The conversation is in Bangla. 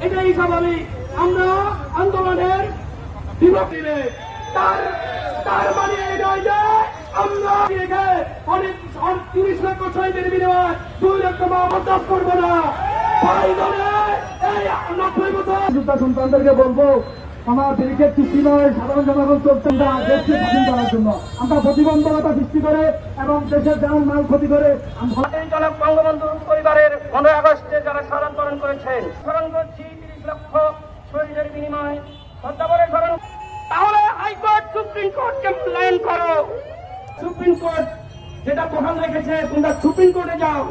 এটাই স্বাভাবিক। আমরা আন্দোলনের বিপক্ষে তার মানে এটাই যে আমরা অনেক 30 লক্ষ শহীদের বিনিময়ে 2 লক্ষ মা বরদাস্ত করবো না। এই 90 বছর সন্তানদেরকে বলবো, আমার ব্যারিকেড সৃষ্টি নয়, সাধারণ জনগণ চলছে না দেশকে স্বাধীন করার জন্য। আমরা প্রতিবন্ধকতা সৃষ্টি করে এবং দেশের যান মাল ক্ষতি করে জনক বঙ্গবন্ধু পরিবারের 15 আগস্টে যারা শাহাদাত বরণ করেছেন, স্মরণ করছি 30 লক্ষ শহীদের বিনিময়ে শ্রদ্ধাভরে স্মরণ। তাহলে হাইকোর্ট সুপ্রিম কোর্টকে মূল্যায়ন করো। সুপ্রিম কোর্ট যেটা বহাল রেখেছে, তোমরা সুপ্রিম কোর্টে যাও।